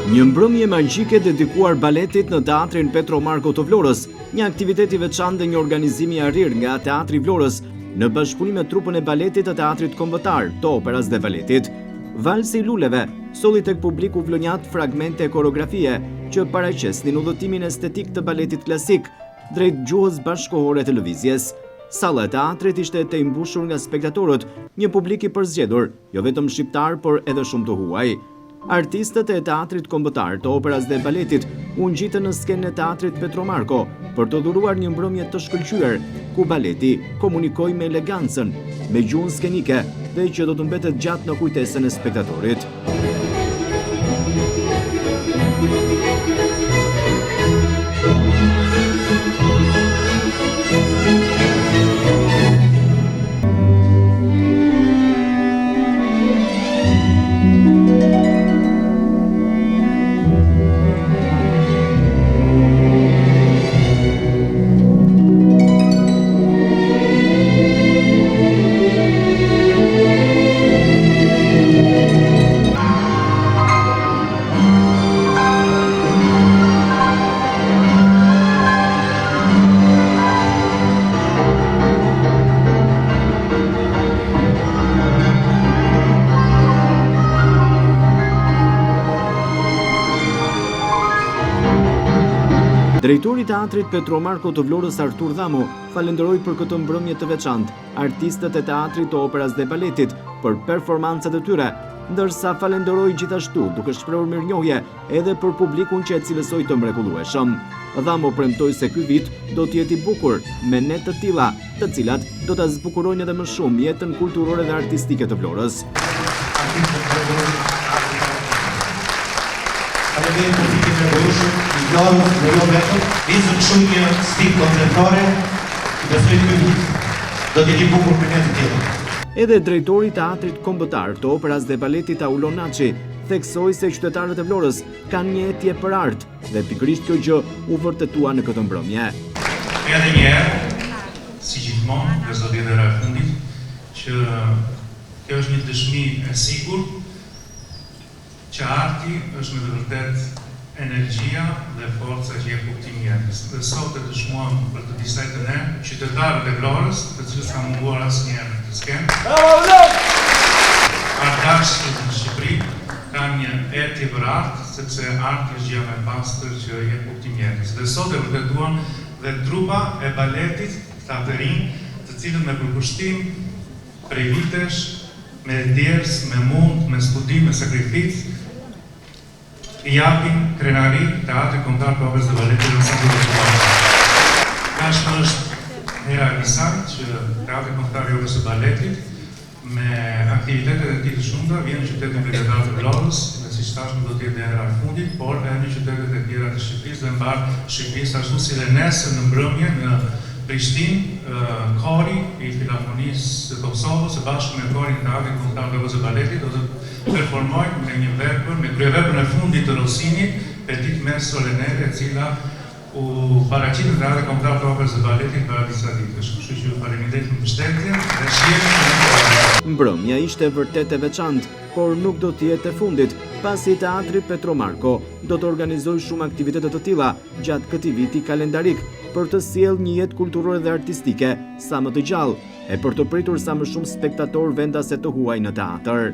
Një mbrëmje magjike dedikuar baletit në Teatrin Petro Marko të Vlorës, një aktivitet i veçantë dhe një organizim i arrir nga Teatri Vlorës në bashkëpunim me trupën e baletit të Teatrit Kombëtar, të operas dhe baletit. Valsi i luleve solli tek publiku vlonjat fragmente koreografie që paraqesnin udhëtimin estetik të baletit klasik drejt gjuhës bashkëkohore të lëvizjes. Salla e teatrit ishte e mbushur nga spektatorët, një publik i përzgjedhur, jo vetëm shqiptar, por edhe shumë të huaj. Artistët e Teatrit Kombëtar, të operas dhe baletit u ngjitën në skenën e Teatrit Petro Marko për të dhuruar një mbrëmje të shkëlqyer, ku baleti komunikoi me elegancën, me gjuhën skenike dhe që do të mbetet gjatë në kujtesën e spektatorit. Drejtori i Teatrit Petro Marko të Vlorës, Artur Dhamu, falenderoi për këtë mbrëmje të veçantë artistët e Teatrit të Operas dhe Baletit për performancat e tyre, ndërsa falenderoi gjithashtu duke shprehur mirënjohje edhe për publikun që e cilësoi të mrekullueshëm. Dhamu premtoi se ky vit do të jetë i bukur me ne të tilla, të cilat do ta zbukurojnë edhe më shumë jetën kulturore dhe artistike të Vlorës. Dhe jo vetëm, vizëm shumë një stil kontemporane, besoj ky vit do të jetë i bukur për ne të tjerë. Edhe drejtori i Teatrit Kombëtar, të Operas dhe Baletit Aulo Naçi theksoi se qytetarët e Vlorës kanë një etje për art dhe pikërisht kjo gjë u vërtetua në këtë mbrëmje. Edhe një herë, si gjithmonë, dhe sot edhe e fundit, që kjo është një dëshmi e sigurt që arti është me të vërtetë energjia dhe forca që jep kuptim jetës. Dhe sot e dëshmuam për të disa të ne, qytetarët e Vlorës, të cilës ka munguar asnjëherë në të skenë. Artistët në Shqipëri kanë një etje për art, sepse arti është gjë më e pastër që jep kuptim jetës. Dhe sot e vërtetuan dhe trupa e baletit të atërinj, të cilët me përkushtim prej vitesh, me djers, me mund, me studim, me sakrificë, i japin krenari Teatri Kombëtar të Operës dhe Baletit në Sankt Petersburg. Tashmë është hera e saktë që Teatri Kombëtar i Operës së Baletit me aktivitetet e tij të shumta vjen në qytetin kryetar të Vlorës, dhe siç tashmë do të jetë hera e fundit, por edhe në qytetet e tjera të Shqipërisë dhe mbar Shqipërisë, ashtu si dhe nesër në mbrëmje në Prishtinë, kori i Filharmonisë të Kosovës së bashku me korin e Teatrit Kombëtar të Operës së Baletit do të performojnë me një vepër, me kryeveprën e fundit të Rossinit, Petit Messe Solennelle, e cila u paraqitet në Teatrin Kombëtar të Operës së Baletit para disa ditësh. Kështu që ju faleminderit për mbështetjen dhe shihen. Mbrëmja ishte vërtet e veçantë, por nuk do të jetë e fundit, pasi Teatri Petro Marko do të organizojë shumë aktivitete të tilla gjatë këtij viti kalendarik për të sjellë një jetë kulturore dhe artistike sa më të gjallë e për të pritur sa më shumë spektatorë vendase të huaj në teatr.